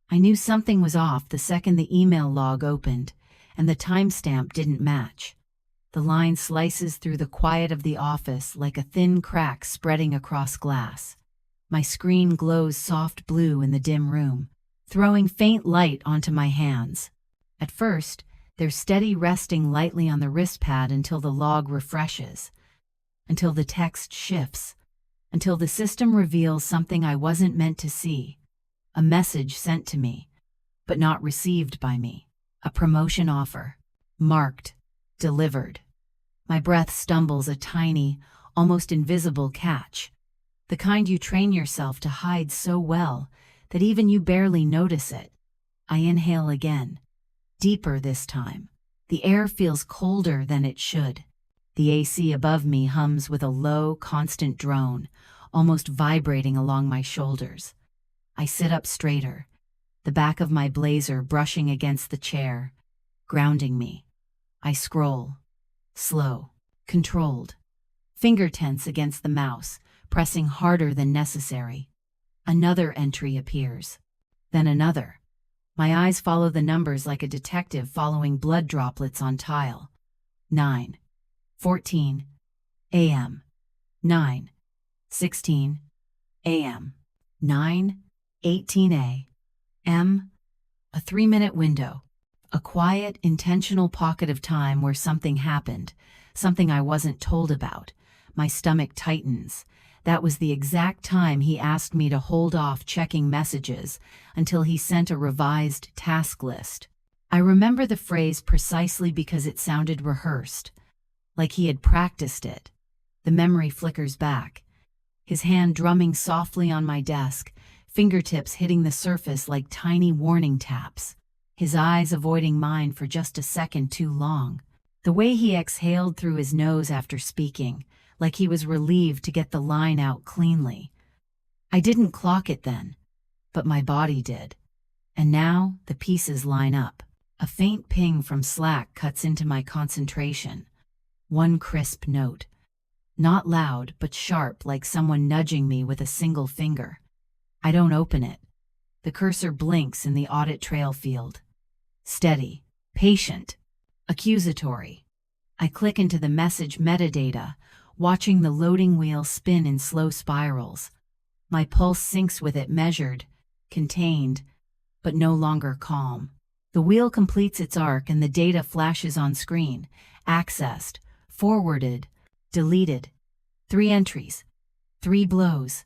I knew something was off the second the email log opened, and the timestamp didn't match. The line slices through the quiet of the office like a thin crack spreading across glass. My screen glows soft blue in the dim room, throwing faint light onto my hands. At first, they're steady, resting lightly on the wrist pad until the log refreshes, until the text shifts, until the system reveals something I wasn't meant to see. A message sent to me, but not received by me. A promotion offer. Marked. Delivered. My breath stumbles a tiny, almost invisible catch. The kind you train yourself to hide so well that even you barely notice it. I inhale again. Deeper this time. The air feels colder than it should. The AC above me hums with a low, constant drone, almost vibrating along my shoulders. I sit up straighter, the back of my blazer brushing against the chair, grounding me. I scroll. Slow, controlled. Finger tense against the mouse, pressing harder than necessary. Another entry appears. Then another. My eyes follow the numbers like a detective following blood droplets on tile. 9:14 a.m. 9:16 a.m. 9:18 a.m. A 3-minute window. A quiet, intentional pocket of time where something happened, something I wasn't told about. My stomach tightens. That was the exact time he asked me to hold off checking messages until he sent a revised task list. I remember the phrase precisely because it sounded rehearsed, like he had practiced it. The memory flickers back, his hand drumming softly on my desk, fingertips hitting the surface like tiny warning taps. His eyes avoiding mine for just a second too long. The way he exhaled through his nose after speaking, like he was relieved to get the line out cleanly. I didn't clock it then, but my body did. And now the pieces line up. A faint ping from Slack cuts into my concentration. One crisp note. Not loud, but sharp, like someone nudging me with a single finger. I don't open it. The cursor blinks in the audit trail field. Steady, patient, accusatory. I click into the message metadata, watching the loading wheel spin in slow spirals. My pulse syncs with it, measured, contained, but no longer calm. The wheel completes its arc and the data flashes on screen. Accessed, forwarded, deleted. 3 entries. 3 blows.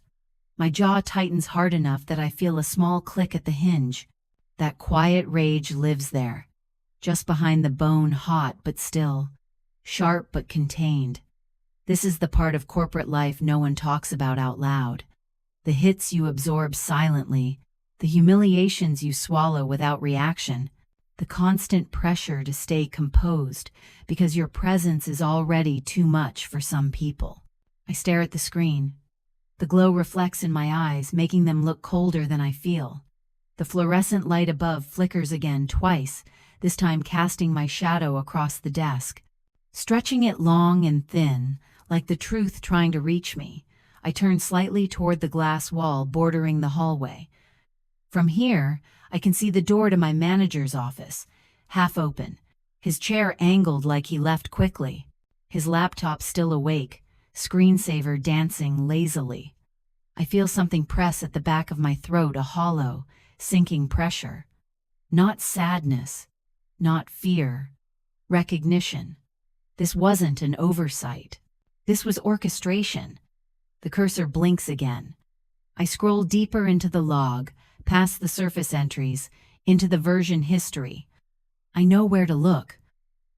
My jaw tightens hard enough that I feel a small click at the hinge. That quiet rage lives there, just behind the bone, hot but still, sharp but contained. This is the part of corporate life no one talks about out loud. The hits you absorb silently, the humiliations you swallow without reaction, the constant pressure to stay composed because your presence is already too much for some people. I stare at the screen. The glow reflects in my eyes, making them look colder than I feel. The fluorescent light above flickers again twice, this time casting my shadow across the desk. Stretching it long and thin, like the truth trying to reach me, I turn slightly toward the glass wall bordering the hallway. From here, I can see the door to my manager's office, half open, his chair angled like he left quickly, his laptop still awake, screensaver dancing lazily. I feel something press at the back of my throat, a hollow, sinking pressure. Not sadness, not fear, recognition. This wasn't an oversight. This was orchestration. The cursor blinks again. I scroll deeper into the log, past the surface entries, into the version history. I know where to look.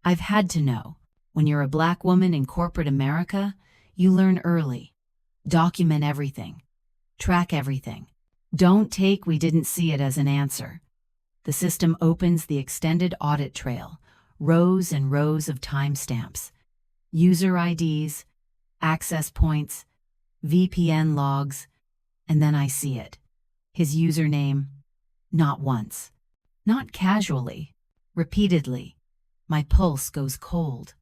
I've had to know. When you're a Black woman in corporate America, you learn early. Document everything. Track everything. Don't take "we didn't see it" as an answer. The system opens the extended audit trail, rows and rows of timestamps, user IDs, access points, VPN logs, and then I see it. His username. Not once. Not casually. Repeatedly. My pulse goes cold.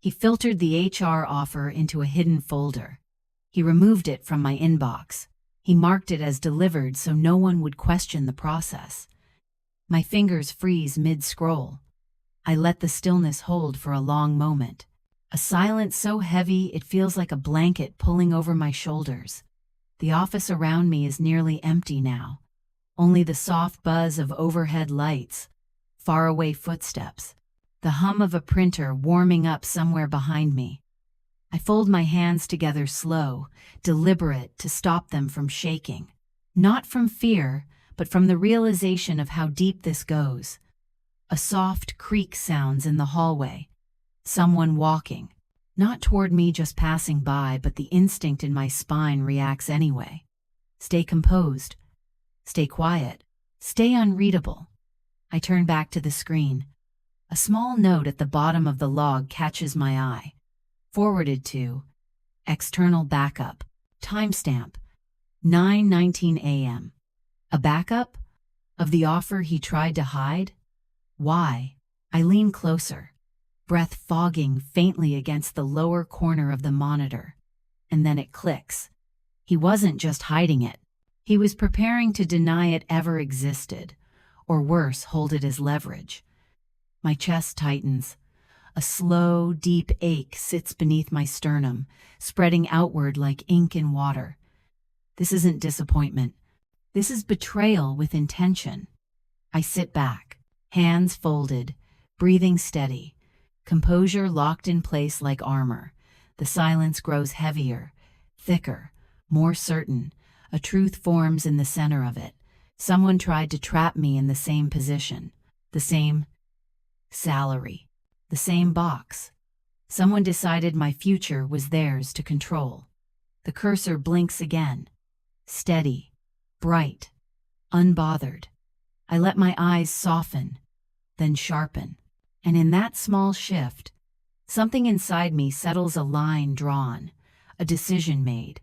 He filtered the HR offer into a hidden folder. He removed it from my inbox. He marked it as delivered so no one would question the process. My fingers freeze mid-scroll. I let the stillness hold for a long moment. A silence so heavy it feels like a blanket pulling over my shoulders. The office around me is nearly empty now. Only the soft buzz of overhead lights, faraway footsteps, the hum of a printer warming up somewhere behind me. I fold my hands together slow, deliberate to stop them from shaking. Not from fear, but from the realization of how deep this goes. A soft creak sounds in the hallway. Someone walking. Not toward me just passing by, but the instinct in my spine reacts anyway. Stay composed. Stay quiet. Stay unreadable. I turn back to the screen. A small note at the bottom of the log catches my eye. Forwarded to external backup. Timestamp 9:19 a.m. A backup? Of the offer he tried to hide? Why? I lean closer, breath fogging faintly against the lower corner of the monitor. And then it clicks. He wasn't just hiding it. He was preparing to deny it ever existed, or worse, hold it as leverage. My chest tightens. A slow, deep ache sits beneath my sternum, spreading outward like ink in water. This isn't disappointment. This is betrayal with intention. I sit back, hands folded, breathing steady, composure locked in place like armor. The silence grows heavier, thicker, more certain. A truth forms in the center of it. Someone tried to trap me in the same position, the same salary, the same box. Someone decided my future was theirs to control. The cursor blinks again, steady, bright, unbothered. I let my eyes soften, then sharpen, and in that small shift, something inside me settles, a line drawn, a decision made.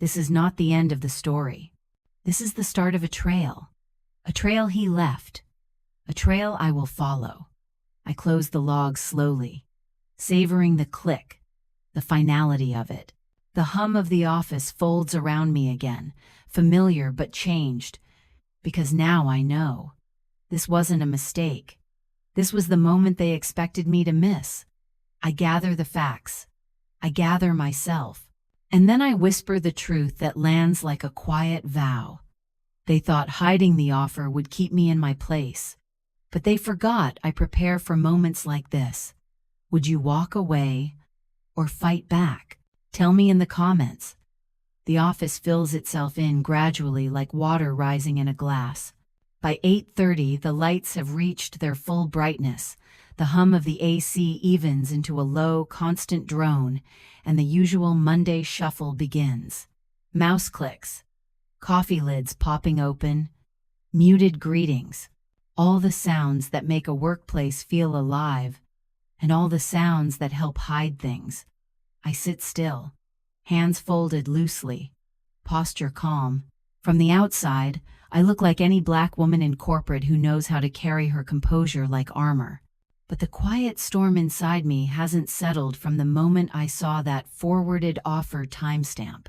This is not the end of the story. This is the start of a trail he left, a trail I will follow. I close the log slowly, savoring the click, the finality of it. The hum of the office folds around me again, familiar but changed, because now I know. This wasn't a mistake. This was the moment they expected me to miss. I gather the facts. I gather myself. And then I whisper the truth that lands like a quiet vow. They thought hiding the offer would keep me in my place. But they forgot I prepare for moments like this. Would you walk away or fight back? Tell me in the comments. The office fills itself in gradually like water rising in a glass. By 8:30, the lights have reached their full brightness. The hum of the AC evens into a low, constant drone, and the usual Monday shuffle begins. Mouse clicks, coffee lids popping open, muted greetings, all the sounds that make a workplace feel alive, and all the sounds that help hide things. I sit still, hands folded loosely, posture calm. From the outside, I look like any black woman in corporate who knows how to carry her composure like armor. But the quiet storm inside me hasn't settled from the moment I saw that forwarded offer timestamp.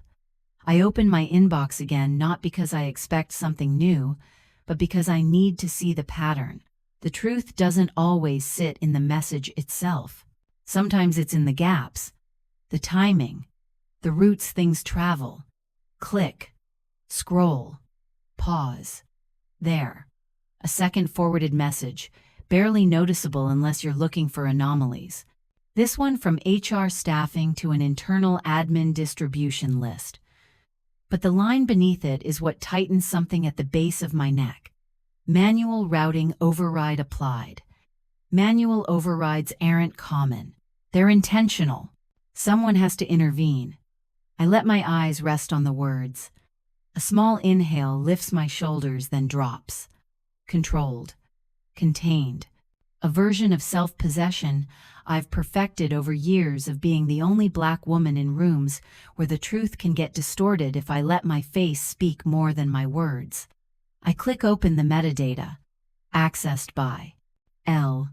I open my inbox again not because I expect something new, but because I need to see the pattern. The truth doesn't always sit in the message itself. Sometimes it's in the gaps, the timing, the routes things travel. Click, scroll, pause. There. A second forwarded message, barely noticeable unless you're looking for anomalies. This one from HR staffing to an internal admin distribution list. But the line beneath it is what tightens something at the base of my neck. Manual routing override applied. Manual overrides aren't common. They're intentional. Someone has to intervene. I let my eyes rest on the words. A small inhale lifts my shoulders, then drops. Controlled. Contained. A version of self-possession I've perfected over years of being the only black woman in rooms where the truth can get distorted if I let my face speak more than my words. I click open the metadata. Accessed by L.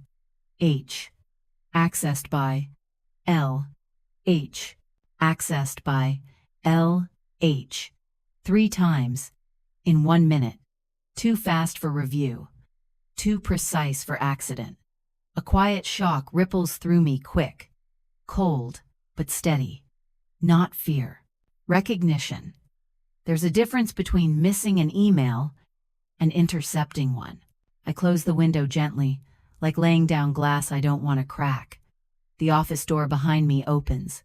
H. Accessed by L. H. Accessed by L. H. 3 times. In 1 minute. Too fast for review. too precise for accident. A quiet shock ripples through me, quick, cold, but steady. Not fear. Recognition. There's a difference between missing an email and intercepting one. I close the window gently, like laying down glass I don't want to crack. The office door behind me opens.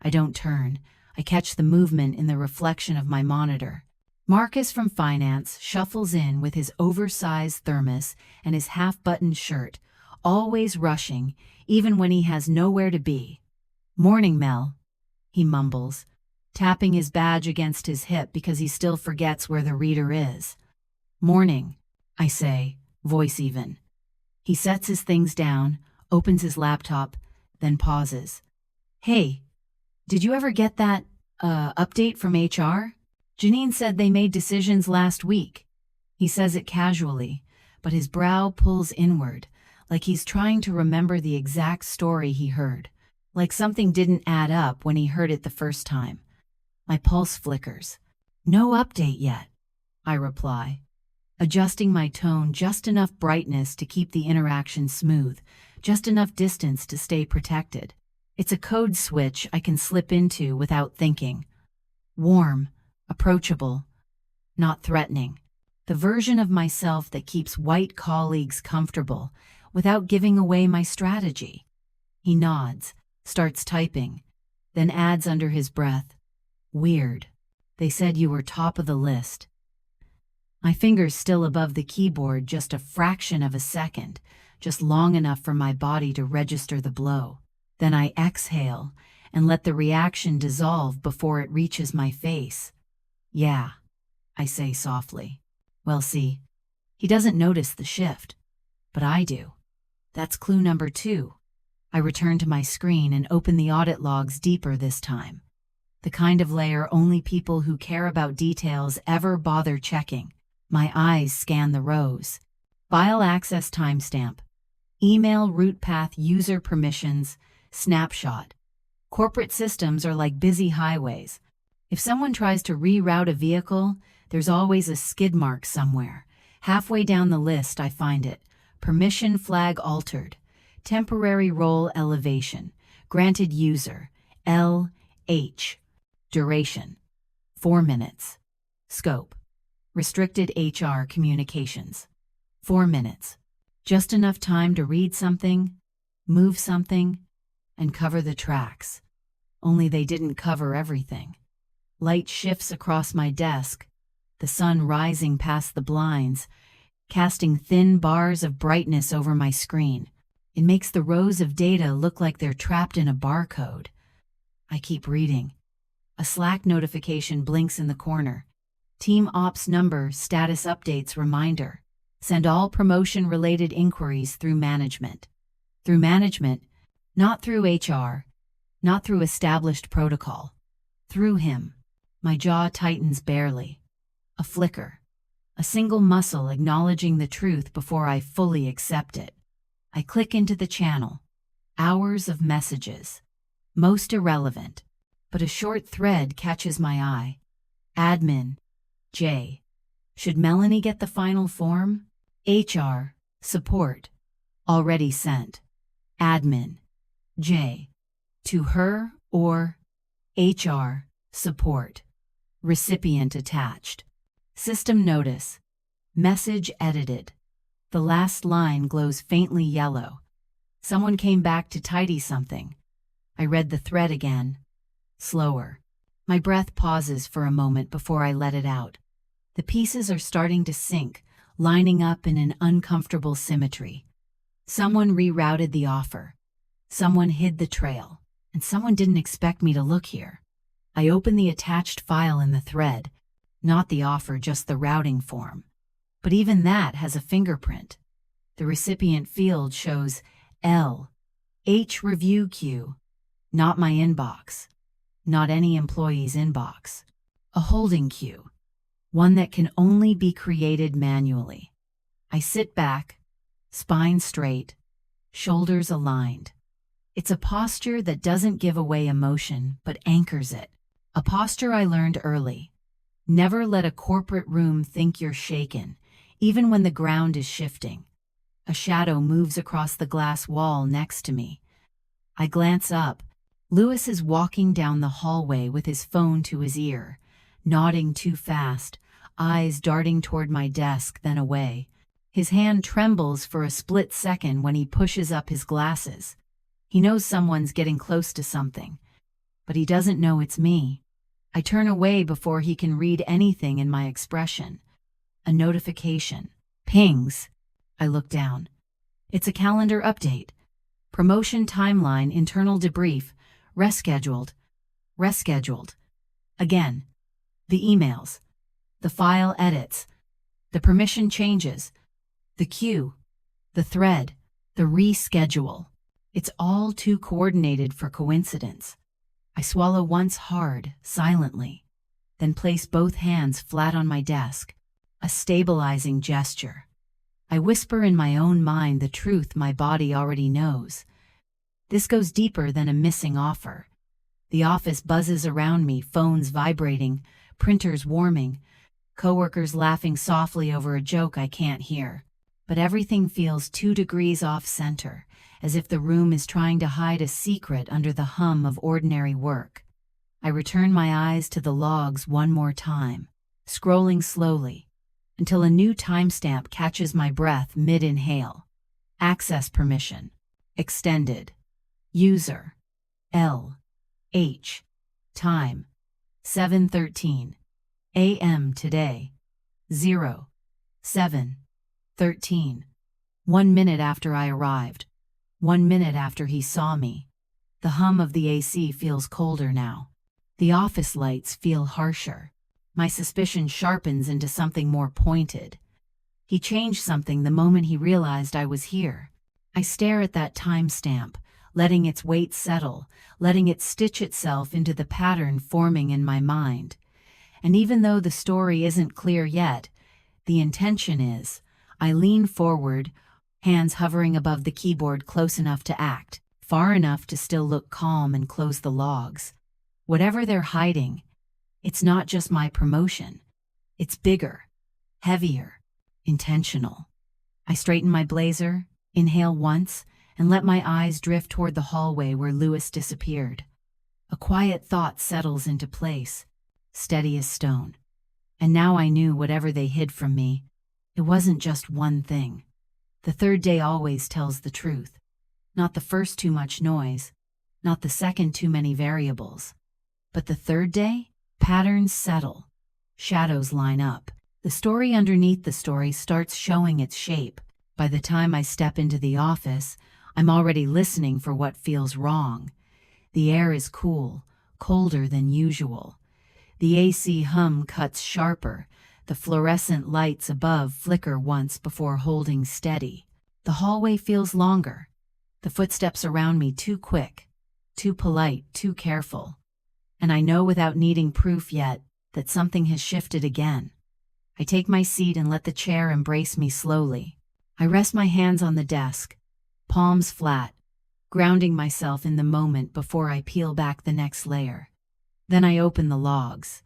I don't turn. I catch the movement in the reflection of my monitor. Marcus from finance shuffles in with his oversized thermos and his half-buttoned shirt, always rushing, even when he has nowhere to be. "Morning, Mel," he mumbles, tapping his badge against his hip because he still forgets where the reader is. "Morning," I say, voice even. He sets his things down, opens his laptop, then pauses. "Hey, did you ever get that, update from HR? Janine said they made decisions last week." He says it casually, but his brow pulls inward, like he's trying to remember the exact story he heard, like something didn't add up when he heard it the first time. My pulse flickers. "No update yet," I reply, adjusting my tone just enough brightness to keep the interaction smooth, just enough distance to stay protected. It's a code switch I can slip into without thinking. Warm, approachable, not threatening. The version of myself that keeps white colleagues comfortable without giving away my strategy. He nods, starts typing, then adds under his breath, "Weird. They said you were top of the list." My fingers still above the keyboard just a fraction of a second, just long enough for my body to register the blow. Then I exhale and let the reaction dissolve before it reaches my face. "Yeah," I say softly. Well, see, he doesn't notice the shift, but I do. That's clue number 2. I return to my screen and open the audit logs deeper this time. The kind of layer only people who care about details ever bother checking. My eyes scan the rows. File access timestamp. Email root path user permissions. Snapshot. Corporate systems are like busy highways. If someone tries to reroute a vehicle, there's always a skid mark somewhere. Halfway down the list, I find it. Permission flag altered. Temporary role elevation. Granted user. LH. Duration. 4 minutes. Scope. Restricted HR communications. 4 minutes. Just enough time to read something, move something, and cover the tracks. Only they didn't cover everything. Light shifts across my desk, the sun rising past the blinds, casting thin bars of brightness over my screen. It makes the rows of data look like they're trapped in a barcode. I keep reading. A Slack notification blinks in the corner. Team Ops number status updates reminder. Send all promotion-related inquiries through management. Through management, not through HR, not through established protocol. Through him. My jaw tightens barely. A flicker. A single muscle acknowledging the truth before I fully accept it. I click into the channel. Hours of messages. Most irrelevant. But a short thread catches my eye. Admin. J. Should Melanie get the final form? HR. Support. Already sent. Admin. J. To her or HR. Support. Recipient attached. System notice. Message edited. The last line glows faintly yellow. Someone came back to tidy something. I read the thread again. Slower. My breath pauses for a moment before I let it out. The pieces are starting to sync, lining up in an uncomfortable symmetry. Someone rerouted the offer. Someone hid the trail. And someone didn't expect me to look here. I open the attached file in the thread. Not the offer, just the routing form. But even that has a fingerprint. The recipient field shows L. H review queue. Not my inbox. Not any employee's inbox. A holding queue. One that can only be created manually. I sit back, spine straight, shoulders aligned. It's a posture that doesn't give away emotion, but anchors it. A posture I learned early. Never let a corporate room think you're shaken, even when the ground is shifting. A shadow moves across the glass wall next to me. I glance up. Lewis is walking down the hallway with his phone to his ear, nodding too fast, eyes darting toward my desk, then away. His hand trembles for a split second when he pushes up his glasses. He knows someone's getting close to something, but he doesn't know it's me. I turn away before he can read anything in my expression. A notification pings. I look down. It's a calendar update. Promotion timeline, internal debrief, rescheduled. Rescheduled. Again. The emails. The file edits. The permission changes. The queue. The thread. The reschedule. It's all too coordinated for coincidence. I swallow once hard, silently, then place both hands flat on my desk, a stabilizing gesture. I whisper in my own mind the truth my body already knows. This goes deeper than a missing offer. The office buzzes around me, phones vibrating, printers warming, coworkers laughing softly over a joke I can't hear. But everything feels 2 degrees off-center, as if the room is trying to hide a secret under the hum of ordinary work. I return my eyes to the logs one more time, scrolling slowly, until a new timestamp catches my breath mid-inhale. Access permission. Extended. User. L. H. Time. 7:13 a.m. today. 07:13. 1 minute after I arrived. 1 minute after he saw me. The hum of the AC feels colder now. The office lights feel harsher. My suspicion sharpens into something more pointed. He changed something the moment he realized I was here. I stare at that timestamp, letting its weight settle, letting it stitch itself into the pattern forming in my mind. And even though the story isn't clear yet, the intention is. I lean forward, hands hovering above the keyboard, close enough to act, far enough to still look calm and close the logs. Whatever they're hiding, it's not just my promotion. It's bigger, heavier, intentional. I straighten my blazer, inhale once, and let my eyes drift toward the hallway where Lewis disappeared. A quiet thought settles into place, steady as stone. And now I knew whatever they hid from me, it wasn't just one thing. The third day always tells the truth. Not the first too much noise, not the second too many variables. But the third day, patterns settle, shadows line up. The story underneath the story starts showing its shape. By the time I step into the office, I'm already listening for what feels wrong. The air is cool, colder than usual. The AC hum cuts sharper. The fluorescent lights above flicker once before holding steady. The hallway feels longer. The footsteps around me too quick, too polite, too careful. And I know without needing proof yet that something has shifted again. I take my seat and let the chair embrace me slowly. I rest my hands on the desk, palms flat, grounding myself in the moment before I peel back the next layer. Then I open the logs.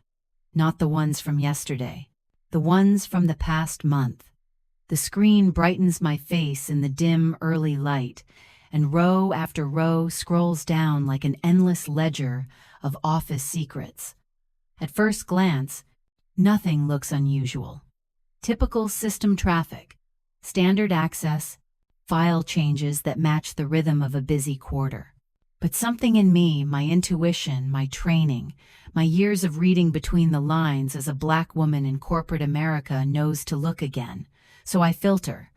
Not the ones from yesterday. The ones from the past month. The screen brightens my face in the dim early light, and row after row scrolls down like an endless ledger of office secrets. At first glance, nothing looks unusual. Typical system traffic, standard access, file changes that match the rhythm of a busy quarter. But something in me, my intuition, my training, my years of reading between the lines as a Black woman in corporate America knows to look again. So I filter.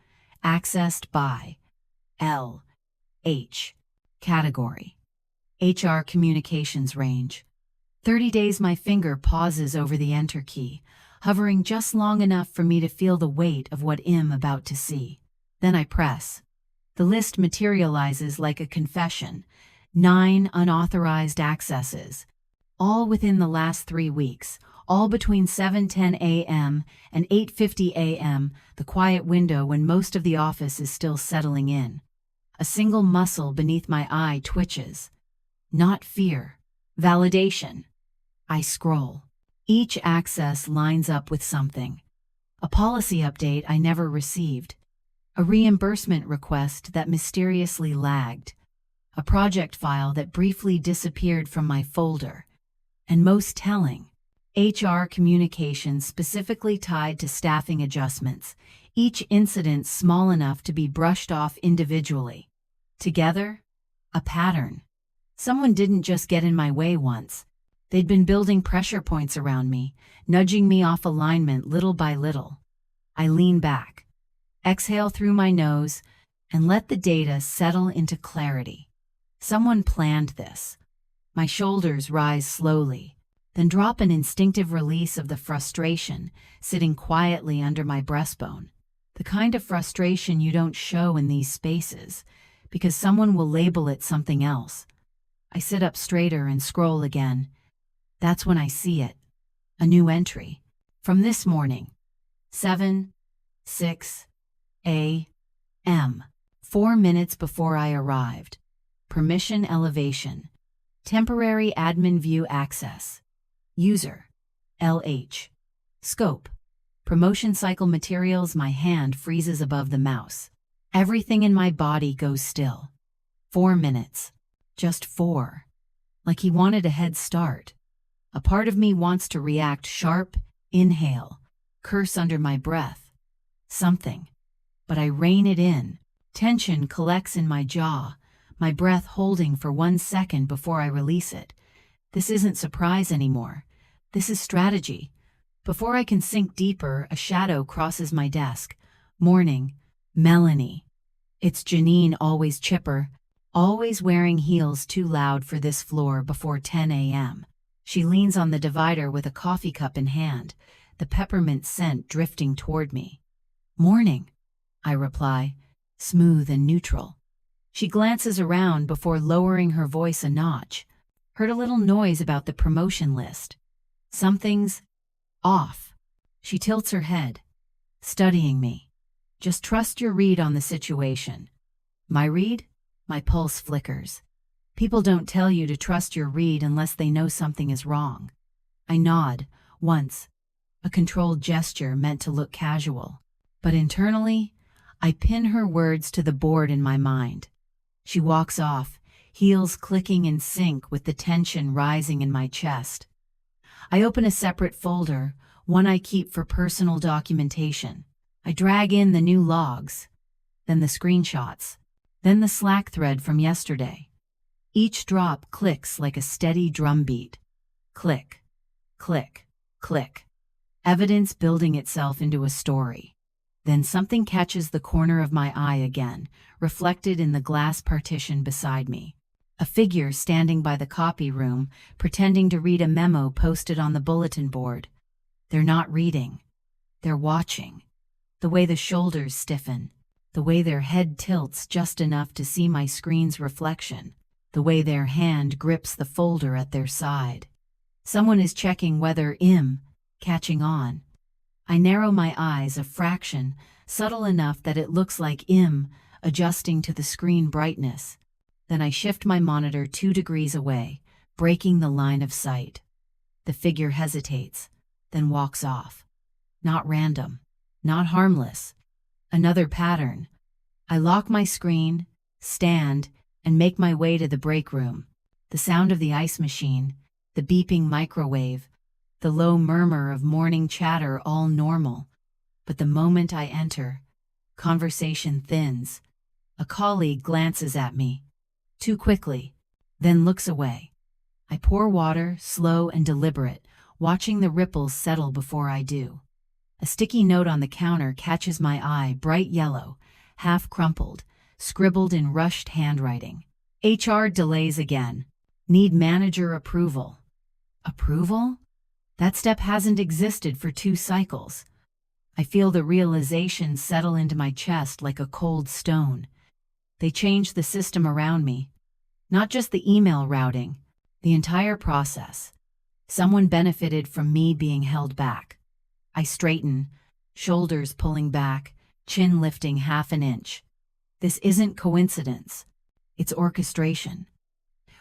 Accessed by L. H. Category. HR communications range. 30 days my finger pauses over the enter key, hovering just long enough for me to feel the weight of what I'm about to see. Then I press. The list materializes like a confession. 9 unauthorized accesses, all within the last 3 weeks, all between 7:10 a.m. and 8:50 a.m., the quiet window when most of the office is still settling in. A single muscle beneath my eye twitches. Not fear. Validation. I scroll. Each access lines up with something. A policy update I never received. a reimbursement request that mysteriously lagged, a project file that briefly disappeared from my folder, and most telling, HR communications specifically tied to staffing adjustments, each incident small enough to be brushed off individually. Together, a pattern. Someone didn't just get in my way once. They'd been building pressure points around me, nudging me off alignment little by little. I lean back, exhale through my nose, and let the data settle into clarity. Someone planned this. My shoulders rise slowly, then drop an instinctive release of the frustration sitting quietly under my breastbone. The kind of frustration you don't show in these spaces, because someone will label it something else. I sit up straighter and scroll again. That's when I see it. A new entry. From this morning. 7:06 a.m. 4 minutes before I arrived. Permission elevation. Temporary admin view access. User. LH. Scope. Promotion cycle materials. My hand freezes above the mouse. Everything in my body goes still. 4 minutes. Just 4. Like he wanted a head start. A part of me wants to react sharp, inhale, curse under my breath. Something. But I rein it in. Tension collects in my jaw, my breath holding for 1 second before I release it. This isn't surprise anymore. This is strategy. Before I can sink deeper, a shadow crosses my desk. Morning. Melanie. It's Janine, always chipper, always wearing heels too loud for this floor before 10 a.m. She leans on the divider with a coffee cup in hand, the peppermint scent drifting toward me. Morning, I reply, smooth and neutral. She glances around before lowering her voice a notch. Heard a little noise about the promotion list. Something's off. She tilts her head, studying me. Just trust your read on the situation. My read? My pulse flickers. People don't tell you to trust your read unless they know something is wrong. I nod, once, a controlled gesture meant to look casual. But internally, I pin her words to the board in my mind. She walks off, heels clicking in sync with the tension rising in my chest. I open a separate folder, one I keep for personal documentation. I drag in the new logs, then the screenshots, then the Slack thread from yesterday. Each drop clicks like a steady drumbeat. Click, click, click. Evidence building itself into a story. Then something catches the corner of my eye again, reflected in the glass partition beside me. A figure standing by the copy room, pretending to read a memo posted on the bulletin board. They're not reading. They're watching. The way the shoulders stiffen. The way their head tilts just enough to see my screen's reflection. The way their hand grips the folder at their side. Someone is checking whether I'm catching on. I narrow my eyes a fraction, subtle enough that it looks like I'm adjusting to the screen brightness. Then I shift my monitor 2 degrees away, breaking the line of sight. The figure hesitates, then walks off. Not random, not harmless. Another pattern. I lock my screen, stand, and make my way to the break room. The sound of the ice machine, the beeping microwave, the low murmur of morning chatter, all normal. But the moment I enter, conversation thins. A colleague glances at me, too quickly, then looks away. I pour water, slow and deliberate, watching the ripples settle before I do. A sticky note on the counter catches my eye, bright yellow, half crumpled, scribbled in rushed handwriting. HR delays again. Need manager approval. Approval? That step hasn't existed for 2 cycles. I feel the realization settle into my chest like a cold stone. They changed the system around me. Not just the email routing, the entire process. Someone benefited from me being held back. I straighten, shoulders pulling back, chin lifting half an inch. This isn't coincidence. It's orchestration.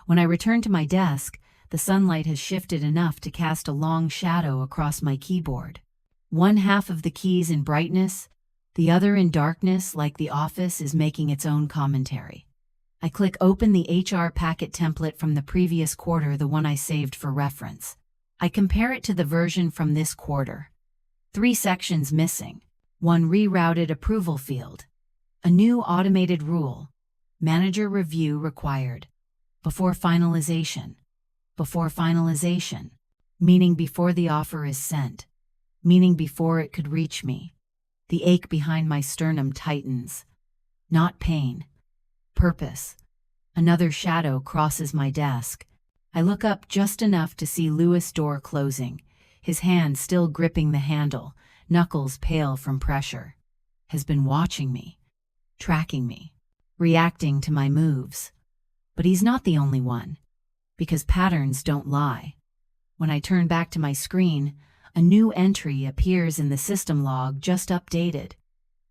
When I return to my desk, the sunlight has shifted enough to cast a long shadow across my keyboard. One half of the keys in brightness, The other in darkness, like the office, is making its own commentary. I click open the HR packet template from the previous quarter, the one I saved for reference. I compare it to the version from this quarter. 3 sections missing. 1 rerouted approval field. A new automated rule. Manager review required. Before finalization. Before finalization. Meaning before the offer is sent. Meaning before it could reach me. The ache behind my sternum tightens. Not pain. Purpose. Another shadow crosses my desk. I look up just enough to see Louis' door closing, his hand still gripping the handle, knuckles pale from pressure. Has been watching me, tracking me, reacting to my moves. But he's not the only one, because patterns don't lie. When I turn back to my screen, a new entry appears in the system log just updated.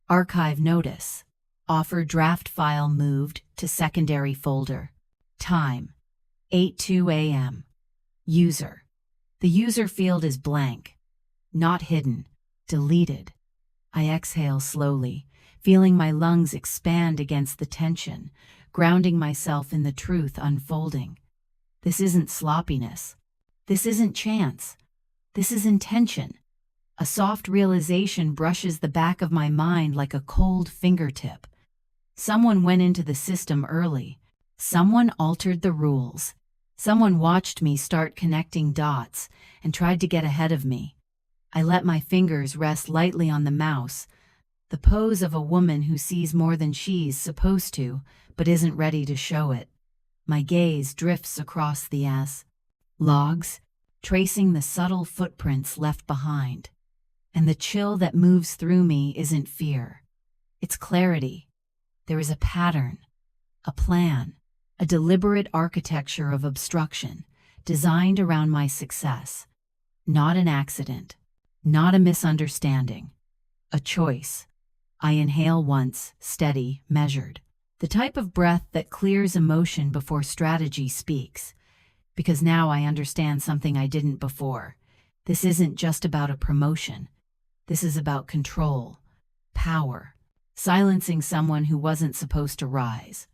Archive notice. Offer draft file moved to secondary folder. Time: 8:02 a.m. User. The user field is blank. Not hidden. Deleted. I exhale slowly, feeling my lungs expand against the tension, grounding myself in the truth unfolding. This isn't sloppiness. This isn't chance. This is intention. A soft realization brushes the back of my mind like a cold fingertip. Someone went into the system early. Someone altered the rules. Someone watched me start connecting dots and tried to get ahead of me. I let my fingers rest lightly on the mouse, the pose of a woman who sees more than she's supposed to, but isn't ready to show it. My gaze drifts across the logs, tracing the subtle footprints left behind. And the chill that moves through me isn't fear. It's clarity. There is a pattern, a plan, a deliberate architecture of obstruction designed around my success. Not an accident, not a misunderstanding, a choice. I inhale once, steady, measured. The type of breath that clears emotion before strategy speaks. Because now I understand something I didn't before. This isn't just about a promotion. This is about control, power, silencing someone who wasn't supposed to rise.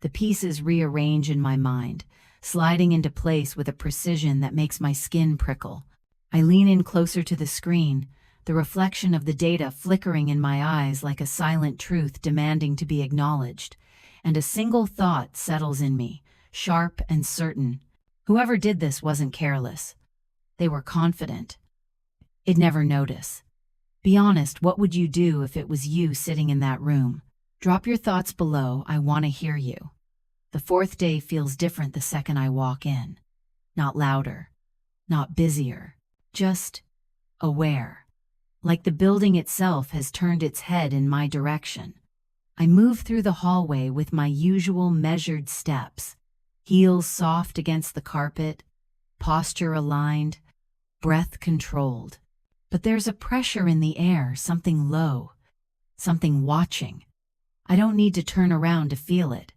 The pieces rearrange in my mind, sliding into place with a precision that makes my skin prickle. I lean in closer to the screen, the reflection of the data flickering in my eyes like a silent truth demanding to be acknowledged. And a single thought settles in me, sharp and certain. Whoever did this wasn't careless. They were confident. It'd never notice. Be honest, what would you do if it was you sitting in that room? Drop your thoughts below, I want to hear you. The 4th day feels different the second I walk in. Not louder, not busier, just aware. Like the building itself has turned its head in my direction. I move through the hallway with my usual measured steps, heels soft against the carpet, posture aligned, breath controlled. But there's a pressure in the air, something low, something watching. I don't need to turn around to feel it.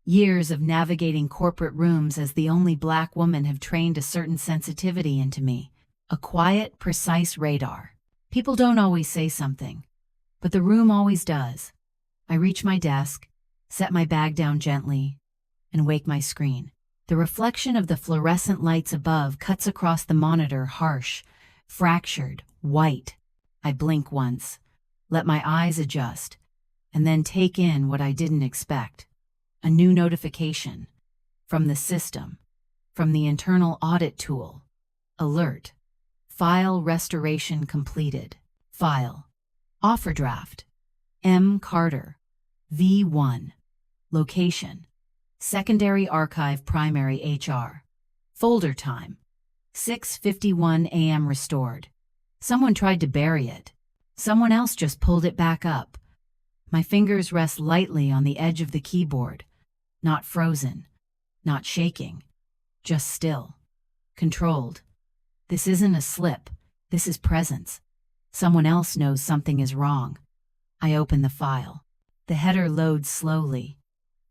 Years of navigating corporate rooms as the only Black woman have trained a certain sensitivity into me, a quiet, precise radar. People don't always say something, but the room always does. I reach my desk, set my bag down gently, and wake my screen. The reflection of the fluorescent lights above cuts across the monitor, harsh, fractured, white. I blink once, let my eyes adjust, and then take in what I didn't expect. A new notification. From the system. From the internal audit tool. Alert. File restoration completed. File. Offer draft. M. Carter. V1. Location. Secondary archive primary HR. Folder time. 6:51 a.m. restored. Someone tried to bury it. Someone else just pulled it back up. My fingers rest lightly on the edge of the keyboard. Not frozen. Not shaking. Just still. Controlled. This isn't a slip. This is presence. Someone else knows something is wrong. I open the file. The header loads slowly,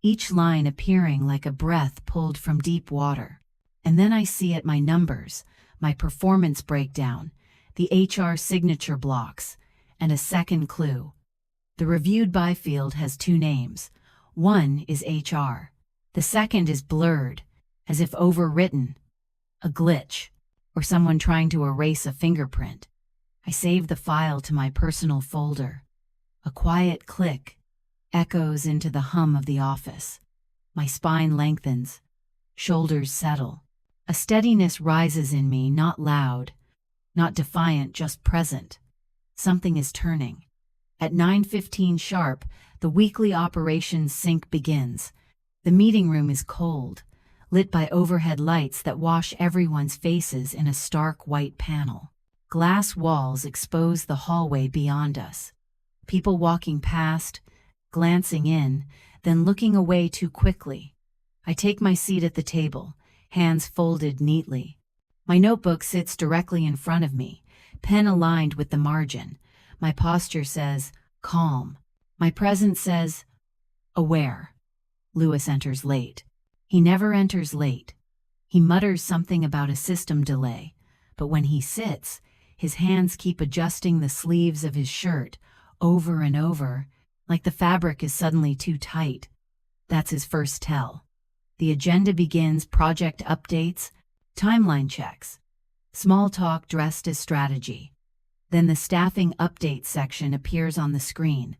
each line appearing like a breath pulled from deep water. And then I see it, my numbers, my performance breakdown, the HR signature blocks, and a second clue. The reviewed by field has two names. One is HR. The second is blurred, as if overwritten. A glitch, or someone trying to erase a fingerprint. I save the file to my personal folder. A quiet click echoes into the hum of the office. My spine lengthens, shoulders settle. A steadiness rises in me, not loud, not defiant, just present. Something is turning. At 9:15 sharp, the weekly operations sync begins. The meeting room is cold, lit by overhead lights that wash everyone's faces in a stark white panel. Glass walls expose the hallway beyond us. People walking past, glancing in, then looking away too quickly. I take my seat at the table, hands folded neatly. My notebook sits directly in front of me, pen aligned with the margin. My posture says, calm. My presence says, aware. Lewis enters late. He never enters late. He mutters something about a system delay, but when he sits, his hands keep adjusting the sleeves of his shirt over and over, like the fabric is suddenly too tight. That's his first tell. The agenda begins: project updates, timeline checks, small talk dressed as strategy. Then the staffing update section appears on the screen.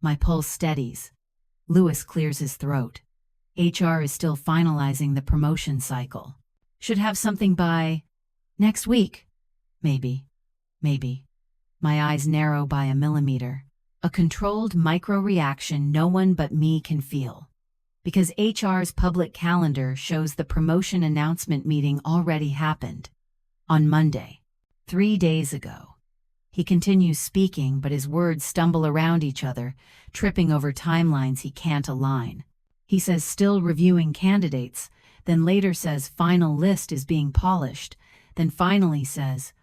My pulse steadies. Lewis clears his throat. HR is still finalizing the promotion cycle. Should have something by next week. Maybe. My eyes narrow by a millimeter. A controlled microreaction no one but me can feel. Because HR's public calendar shows the promotion announcement meeting already happened. On Monday. 3 days ago. He continues speaking, but his words stumble around each other, tripping over timelines he can't align. He says still reviewing candidates, then later says final list is being polished, then finally says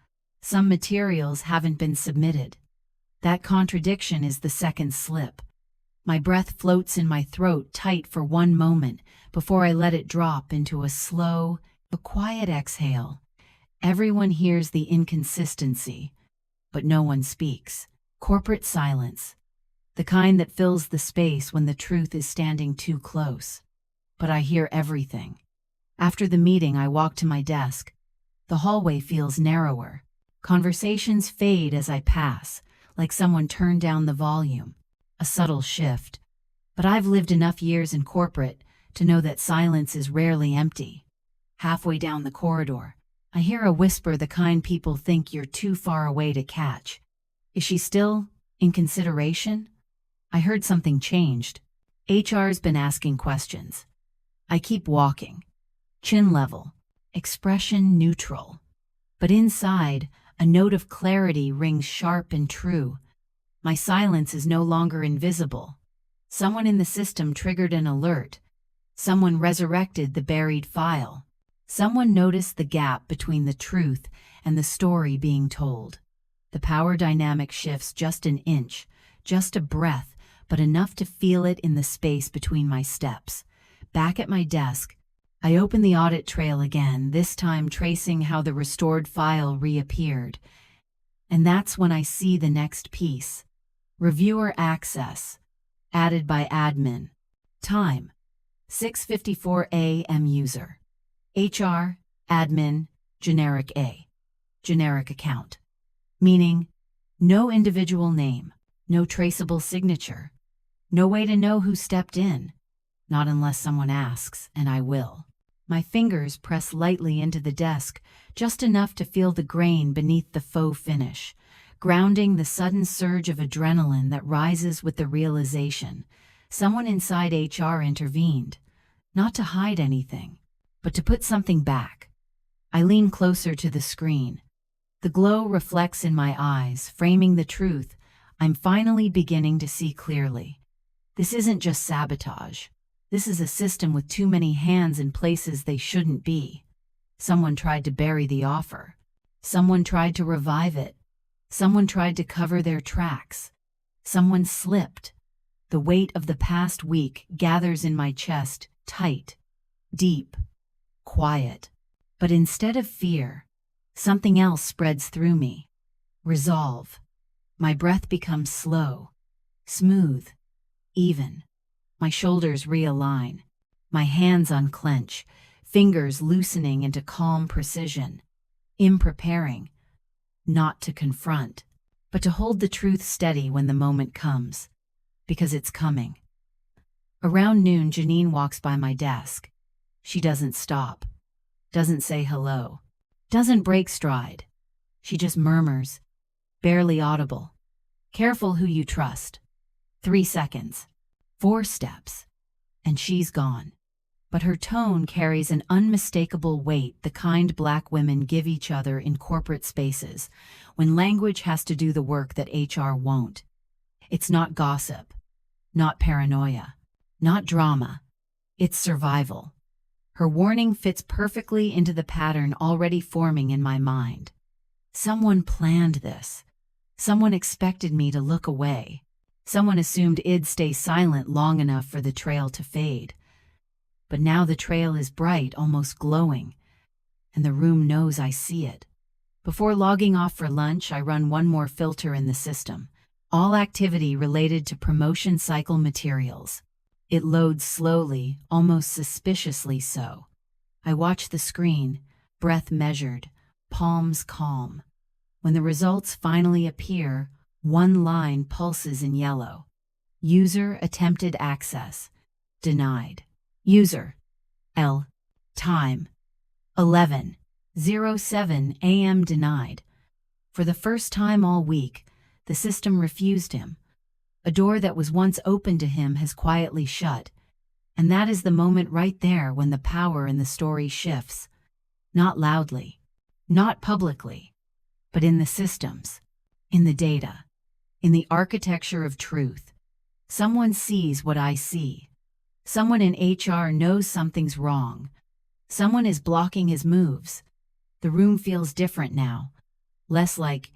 some materials haven't been submitted. That contradiction is the second slip. My breath floats in my throat tight for one moment before I let it drop into a slow, quiet exhale. Everyone hears the inconsistency, but no one speaks. Corporate silence. The kind that fills the space when the truth is standing too close. But I hear everything. After the meeting, I walk to my desk. The hallway feels narrower. Conversations fade as I pass, like someone turned down the volume. A subtle shift. But I've lived enough years in corporate to know that silence is rarely empty. Halfway down the corridor, I hear a whisper, the kind people think you're too far away to catch. Is she still in consideration? I heard something changed. HR's been asking questions. I keep walking. Chin level. Expression neutral. But inside, a note of clarity rings sharp and true. My silence is no longer invisible. Someone in the system triggered an alert. Someone resurrected the buried file. Someone noticed the gap between the truth and the story being told. The power dynamic shifts just an inch, just a breath, but enough to feel it in the space between my steps. Back at my desk, I open the audit trail again, this time tracing how the restored file reappeared. And that's when I see the next piece. Reviewer access. Added by admin. Time. 6:54 a.m. User. HR, admin, generic A. Generic account. Meaning, no individual name, no traceable signature, no way to know who stepped in. Not unless someone asks, and I will. My fingers press lightly into the desk, just enough to feel the grain beneath the faux finish, grounding the sudden surge of adrenaline that rises with the realization. Someone inside HR intervened, not to hide anything, but to put something back. I lean closer to the screen. The glow reflects in my eyes, framing the truth. I'm finally beginning to see clearly. This isn't just sabotage. This is a system with too many hands in places they shouldn't be. Someone tried to bury the offer. Someone tried to revive it. Someone tried to cover their tracks. Someone slipped. The weight of the past week gathers in my chest, tight, deep, quiet. But instead of fear, something else spreads through me. Resolve. My breath becomes slow, Smooth, even. My shoulders realign. My hands unclench, fingers loosening into calm precision. I'm preparing, not to confront, but to hold the truth steady when the moment comes. Because it's coming. Around noon, Janine walks by my desk. She doesn't stop, doesn't say hello, doesn't break stride. She just murmurs, barely audible. Careful who you trust. 3 seconds. 4 steps. And she's gone. But her tone carries an unmistakable weight, the kind Black women give each other in corporate spaces, when language has to do the work that HR won't. It's not gossip, not paranoia, not drama. It's survival. Her warning fits perfectly into the pattern already forming in my mind. Someone planned this. Someone expected me to look away. Someone assumed I'd stay silent long enough for the trail to fade. But now the trail is bright, almost glowing, and the room knows I see it. Before logging off for lunch, I run one more filter in the system. All activity related to promotion cycle materials. It loads slowly, almost suspiciously so. I watch the screen, breath measured, palms calm. When the results finally appear, one line pulses in yellow. User attempted access. Denied. User. L. Time. 11:07 a.m. Denied. For the first time all week, the system refused him. A door that was once open to him has quietly shut, and that is the moment right there when the power in the story shifts. Not loudly, not publicly, but in the systems, in the data, in the architecture of truth. Someone sees what I see. Someone in HR knows something's wrong. Someone is blocking his moves. The room feels different now, less like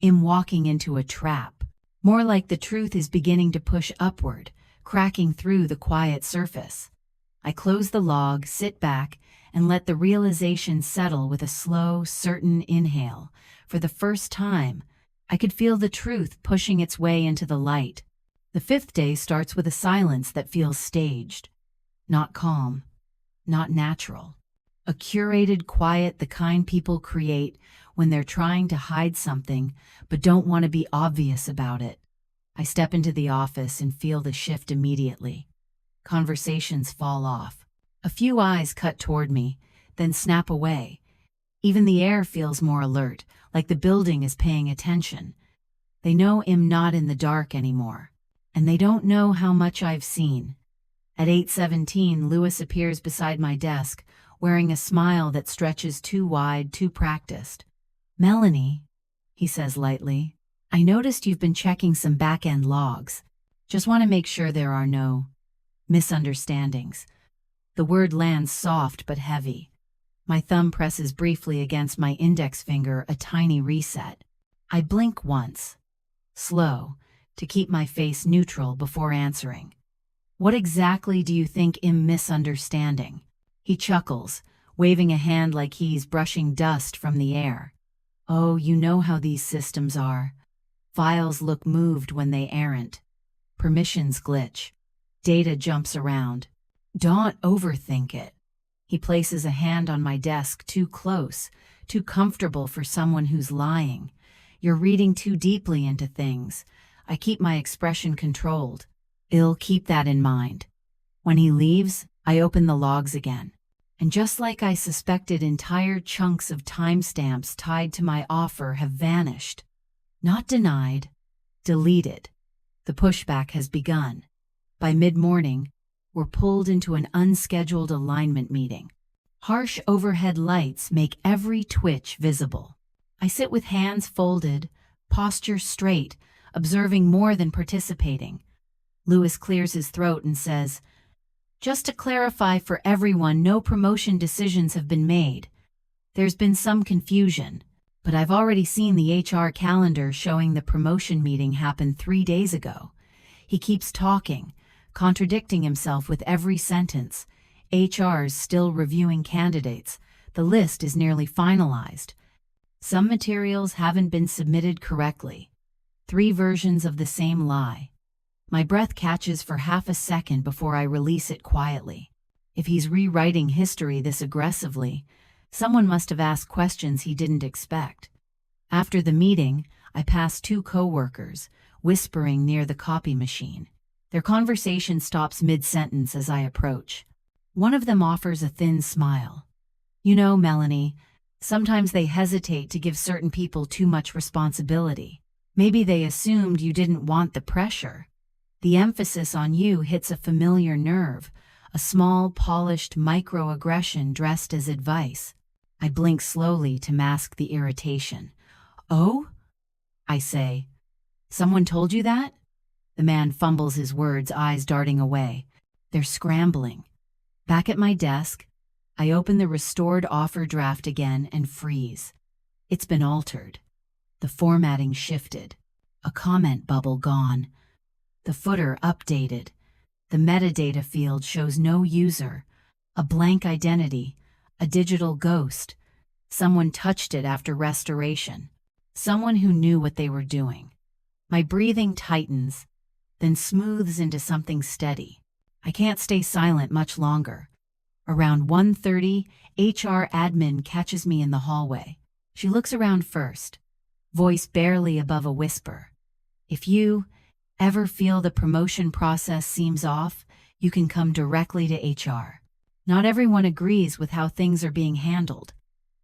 I'm walking into a trap. More like the truth is beginning to push upward, cracking through the quiet surface. I close the log, sit back, and let the realization settle with a slow, certain inhale. For the first time, I could feel the truth pushing its way into the light. The 5th day starts with a silence that feels staged. Not calm, not natural. A curated quiet, the kind people create when they're trying to hide something but don't want to be obvious about it. I step into the office and feel the shift immediately. Conversations fall off. A few eyes cut toward me, then snap away. Even the air feels more alert, like the building is paying attention. They know I'm not in the dark anymore, and they don't know how much I've seen. At 8:17, Lewis appears beside my desk, wearing a smile that stretches too wide, too practiced. "Melanie," he says lightly, "I noticed you've been checking some back-end logs. Just want to make sure there are no misunderstandings." The word lands soft but heavy. My thumb presses briefly against my index finger, a tiny reset. I blink once, slow, to keep my face neutral before answering. "What exactly do you think I'm misunderstanding?" He chuckles, waving a hand like he's brushing dust from the air. "Oh, you know how these systems are. Files look moved when they aren't. Permissions glitch. Data jumps around. Don't overthink it." He places a hand on my desk, too close, too comfortable for someone who's lying. "You're reading too deeply into things." I keep my expression controlled. "I'll keep that in mind." When he leaves, I open the logs again. And just like I suspected, entire chunks of timestamps tied to my offer have vanished. Not denied, deleted. The pushback has begun. By mid-morning, we're pulled into an unscheduled alignment meeting. Harsh overhead lights make every twitch visible. I sit with hands folded, posture straight, observing more than participating. Lewis clears his throat and says, "Just to clarify for everyone, no promotion decisions have been made. There's been some confusion, but I've already seen the HR calendar showing the promotion meeting happened 3 days ago." He keeps talking, contradicting himself with every sentence. HR's still reviewing candidates. The list is nearly finalized. Some materials haven't been submitted correctly. 3 versions of the same lie. My breath catches for half a second before I release it quietly. If he's rewriting history this aggressively, someone must have asked questions he didn't expect. After the meeting, I pass two coworkers, whispering near the copy machine. Their conversation stops mid-sentence as I approach. One of them offers a thin smile. You know, Melanie, sometimes they hesitate to give certain people too much responsibility. Maybe they assumed you didn't want the pressure. The emphasis on you hits a familiar nerve, a small, polished microaggression dressed as advice. I blink slowly to mask the irritation. Oh? I say. Someone told you that? The man fumbles his words, eyes darting away. They're scrambling. Back at my desk, I open the restored offer draft again and freeze. It's been altered. The formatting shifted. A comment bubble gone. The footer updated. The metadata field shows no user. A blank identity. A digital ghost. Someone touched it after restoration. Someone who knew what they were doing. My breathing tightens, then smooths into something steady. I can't stay silent much longer. Around 1:30, HR admin catches me in the hallway. She looks around first, voice barely above a whisper. If you ever feel the promotion process seems off, you can come directly to HR. Not everyone agrees with how things are being handled.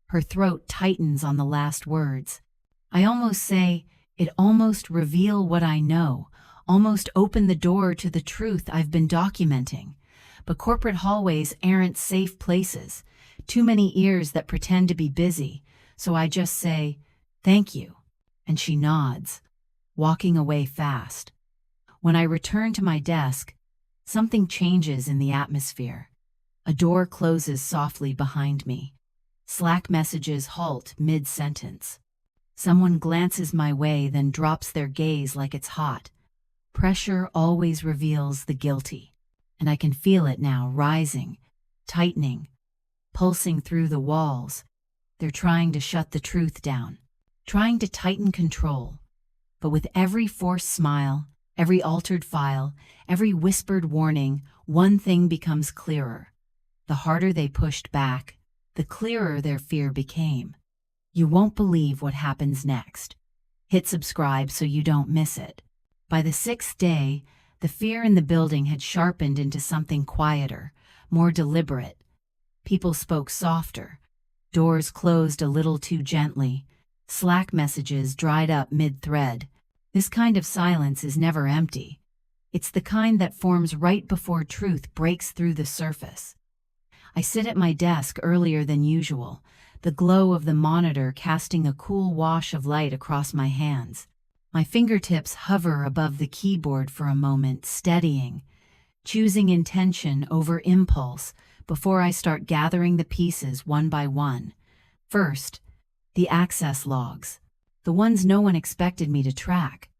Her throat tightens on the last words. I almost say, it almost reveal what I know, almost open the door to the truth I've been documenting. But corporate hallways aren't safe places, too many ears that pretend to be busy, so I just say, thank you, and she nods, walking away fast. When I return to my desk, something changes in the atmosphere. A door closes softly behind me. Slack messages halt mid-sentence. Someone glances my way, then drops their gaze like it's hot. Pressure always reveals the guilty. And I can feel it now, rising, tightening, pulsing through the walls. They're trying to shut the truth down, trying to tighten control. But with every forced smile, every altered file, every whispered warning, one thing becomes clearer. The harder they pushed back, the clearer their fear became. You won't believe what happens next. Hit subscribe so you don't miss it. By the 6th day, the fear in the building had sharpened into something quieter, more deliberate. People spoke softer. Doors closed a little too gently. Slack messages dried up mid-thread. This kind of silence is never empty. It's the kind that forms right before truth breaks through the surface. I sit at my desk earlier than usual, the glow of the monitor casting a cool wash of light across my hands. My fingertips hover above the keyboard for a moment, steadying, choosing intention over impulse before I start gathering the pieces one by one. First, the access logs, the ones no one expected me to track.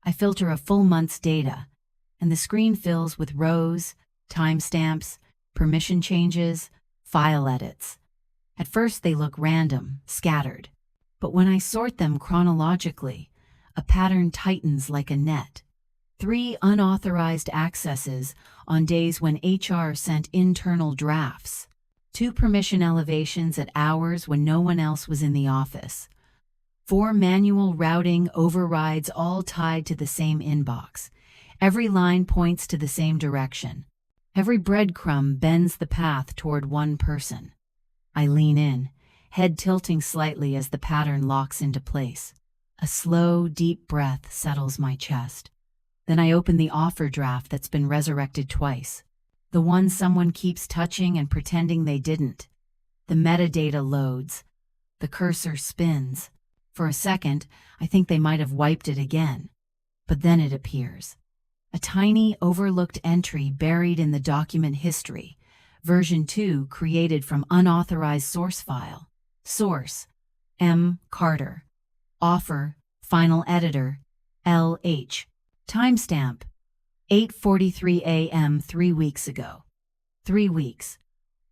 I filter a full month's data, and the screen fills with rows, timestamps, permission changes, file edits. At first they look random, scattered, but when I sort them chronologically, a pattern tightens like a net. 3 unauthorized accesses on days when HR sent internal drafts. 2 permission elevations at hours when no one else was in the office. 4 manual routing overrides all tied to the same inbox. Every line points to the same direction. Every breadcrumb bends the path toward one person. I lean in, head tilting slightly as the pattern locks into place. A slow, deep breath settles my chest. Then I open the offer draft that's been resurrected twice. The one someone keeps touching and pretending they didn't. The metadata loads. The cursor spins. For a second, I think they might have wiped it again. But then it appears. A tiny, overlooked entry buried in the document history. Version 2 created from unauthorized source file. Source: M. Carter. Offer, final editor, LH. Timestamp: 8:43 a.m. 3 weeks ago. 3 weeks.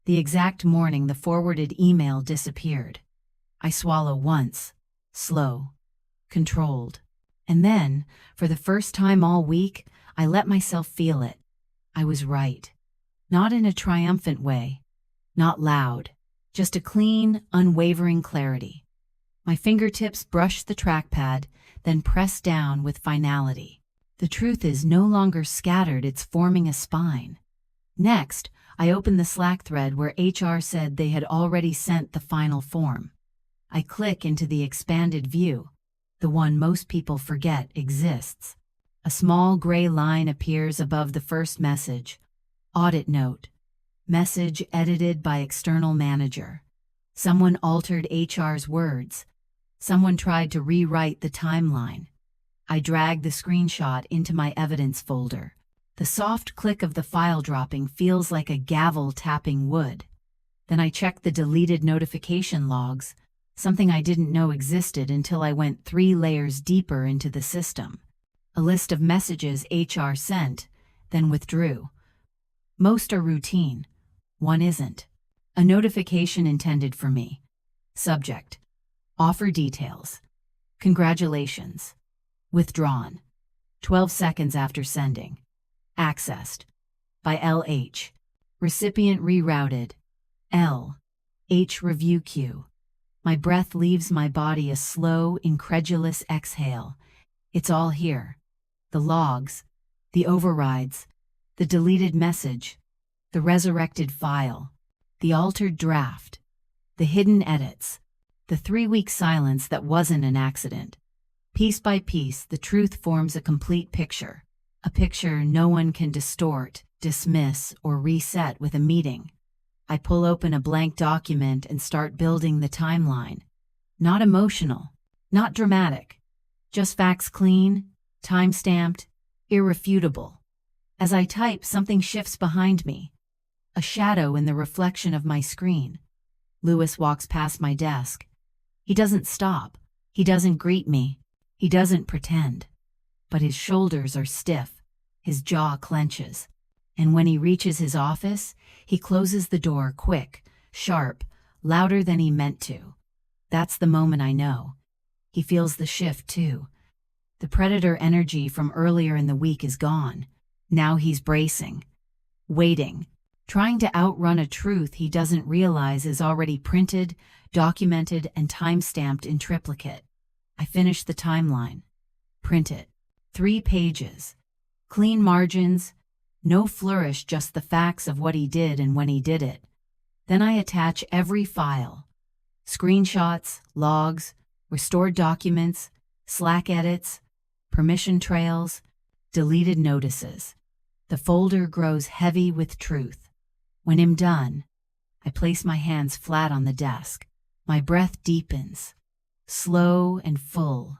The exact morning the forwarded email disappeared. I swallow once, slow, controlled. And then, for the first time all week, I let myself feel it. I was right. Not in a triumphant way. Not loud. Just a clean, unwavering clarity. My fingertips brushed the trackpad, then pressed down with finality. The truth is no longer scattered, it's forming a spine. Next, I opened the Slack thread where HR said they had already sent the final form. I click into the expanded view, the one most people forget exists. A small gray line appears above the first message. Audit note. Message edited by external manager. Someone altered HR's words. Someone tried to rewrite the timeline. I dragged the screenshot into my evidence folder. The soft click of the file dropping feels like a gavel tapping wood. Then I checked the deleted notification logs, something I didn't know existed until I went 3 layers deeper into the system. A list of messages HR sent, then withdrew. Most are routine. One isn't. A notification intended for me. Subject. Offer details. Congratulations. Withdrawn. 12 seconds after sending. Accessed. By LH. Recipient rerouted. LH review queue. My breath leaves my body, a slow, incredulous exhale. It's all here. The logs. The overrides. The deleted message. The resurrected file. The altered draft. The hidden edits. The 3-week silence that wasn't an accident. Piece by piece, the truth forms a complete picture. A picture no one can distort, dismiss, or reset with a meeting. I pull open a blank document and start building the timeline. Not emotional, not dramatic. Just facts clean, time-stamped, irrefutable. As I type, something shifts behind me. A shadow in the reflection of my screen. Lewis walks past my desk. He doesn't stop. He doesn't greet me. He doesn't pretend. But his shoulders are stiff. His jaw clenches. And when he reaches his office, he closes the door quick, sharp, louder than he meant to. That's the moment I know. He feels the shift too. The predator energy from earlier in the week is gone. Now he's bracing. Waiting. Trying to outrun a truth he doesn't realize is already printed, documented, and time-stamped in triplicate. I finish the timeline. Print it. 3 pages. Clean margins. No flourish, just the facts of what he did and when he did it. Then I attach every file. Screenshots, logs, restored documents, Slack edits, permission trails, deleted notices. The folder grows heavy with truth. When I'm done, I place my hands flat on the desk. My breath deepens, slow and full,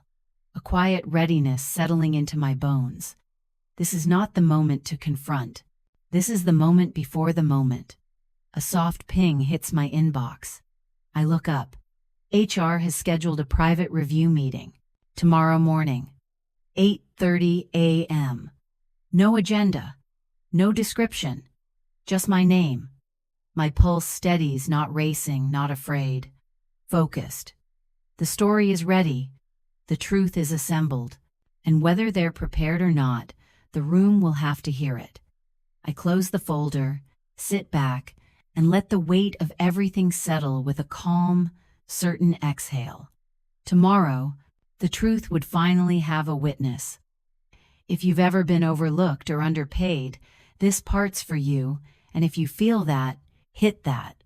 a quiet readiness settling into my bones. This is not the moment to confront. This is the moment before the moment. A soft ping hits my inbox. I look up. HR has scheduled a private review meeting. Tomorrow morning, 8:30 a.m. No agenda, no description. Just my name. My pulse steadies, not racing, not afraid. Focused. The story is ready. The truth is assembled. And whether they're prepared or not, the room will have to hear it. I close the folder, sit back, and let the weight of everything settle with a calm, certain exhale. Tomorrow, the truth would finally have a witness. If you've ever been overlooked or underpaid, this part's for you, and if you feel that, hit that.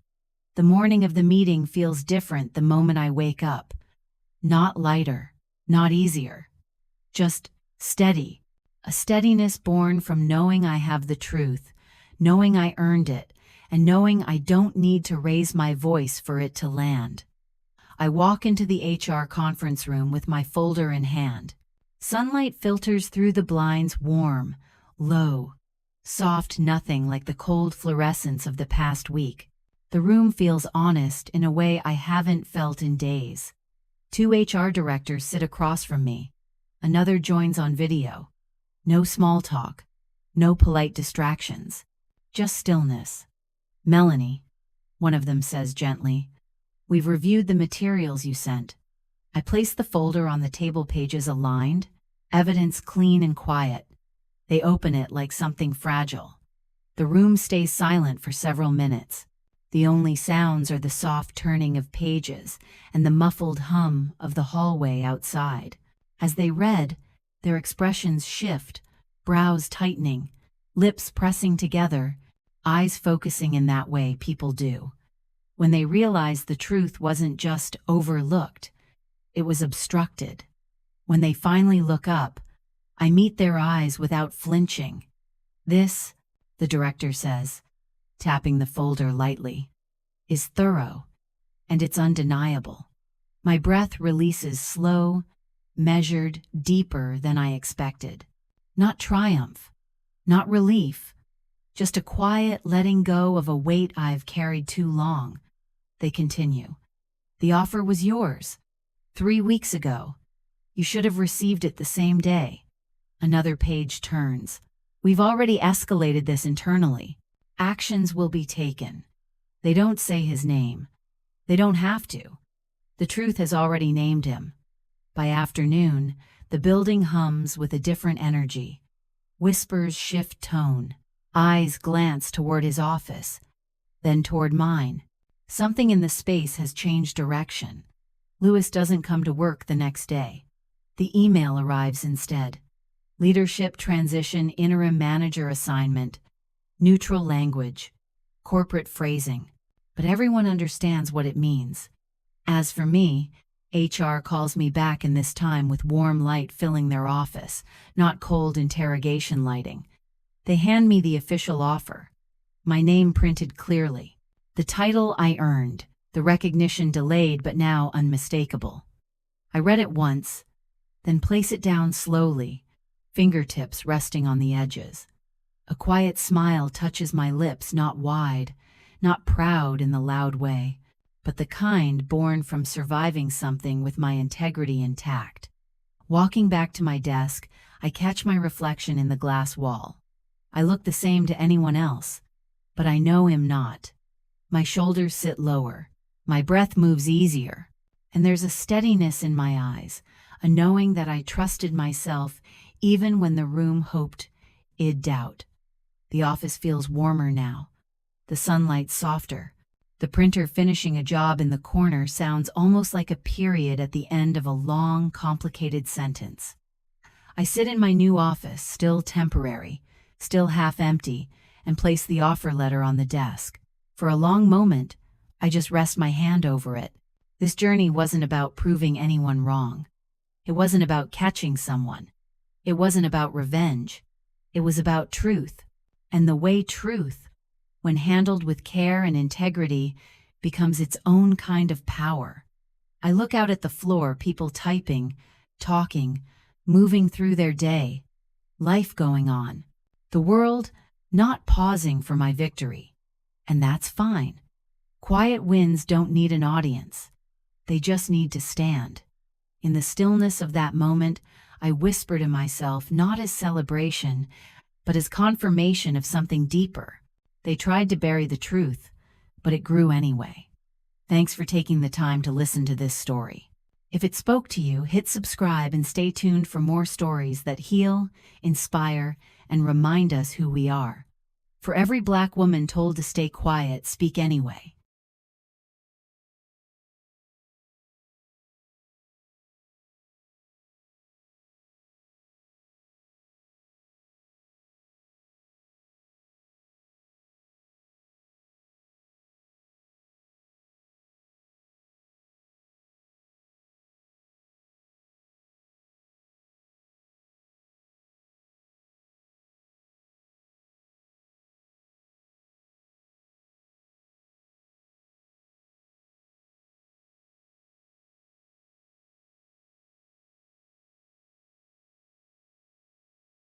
The morning of the meeting feels different the moment I wake up. Not lighter, not easier. Just steady. A steadiness born from knowing I have the truth, knowing I earned it, and knowing I don't need to raise my voice for it to land. I walk into the HR conference room with my folder in hand. Sunlight filters through the blinds, warm, low. Soft, nothing like the cold fluorescence of the past week. The room feels honest in a way I haven't felt in days. 2 HR directors sit across from me. Another joins on video. No small talk. No polite distractions. Just stillness. "Melanie," one of them says gently, "we've reviewed the materials you sent." I place the folder on the table, pages aligned, evidence clean and quiet. They open it like something fragile. The room stays silent for several minutes. The only sounds are the soft turning of pages and the muffled hum of the hallway outside. As they read, their expressions shift, brows tightening, lips pressing together, eyes focusing in that way people do. When they realized the truth wasn't just overlooked, it was obstructed. When they finally look up, I meet their eyes without flinching. This, the director says, tapping the folder lightly, is thorough, and it's undeniable. My breath releases slow, measured, deeper than I expected. Not triumph, not relief, just a quiet letting go of a weight I've carried too long. They continue. The offer was yours 3 weeks ago. You should have received it the same day. Another page turns. We've already escalated this internally. Actions will be taken. They don't say his name. They don't have to. The truth has already named him. By afternoon, the building hums with a different energy. Whispers shift tone. Eyes glance toward his office, then toward mine. Something in the space has changed direction. Lewis doesn't come to work the next day. The email arrives instead. Leadership transition, interim manager assignment, neutral language, corporate phrasing. But everyone understands what it means. As for me, HR calls me back, and this time with warm light filling their office, not cold interrogation lighting. They hand me the official offer. My name printed clearly. The title I earned, the recognition delayed but now unmistakable. I read it once, then place it down slowly, fingertips resting on the edges. A quiet smile touches my lips, not wide, not proud in the loud way, but the kind born from surviving something with my integrity intact. Walking back to my desk, I catch my reflection in the glass wall. I look the same to anyone else, but I know him not. My shoulders sit lower, my breath moves easier, and there's a steadiness in my eyes, a knowing that I trusted myself even when the room hoped it'd doubt. The office feels warmer now, the sunlight softer. The printer finishing a job in the corner sounds almost like a period at the end of a long, complicated sentence. I sit in my new office, still temporary, still half empty, and place the offer letter on the desk. For a long moment, I just rest my hand over it. This journey wasn't about proving anyone wrong. It wasn't about catching someone. It wasn't about revenge. It was about truth. And the way truth, when handled with care and integrity, becomes its own kind of power. I look out at the floor, people typing, talking, moving through their day, life going on. The world not pausing for my victory. And that's fine. Quiet wins don't need an audience. They just need to stand. In the stillness of that moment, I whisper to myself, not as celebration, but as confirmation of something deeper. They tried to bury the truth, but it grew anyway. Thanks for taking the time to listen to this story. If it spoke to you, hit subscribe and stay tuned for more stories that heal, inspire, and remind us who we are. For every Black woman told to stay quiet, speak anyway.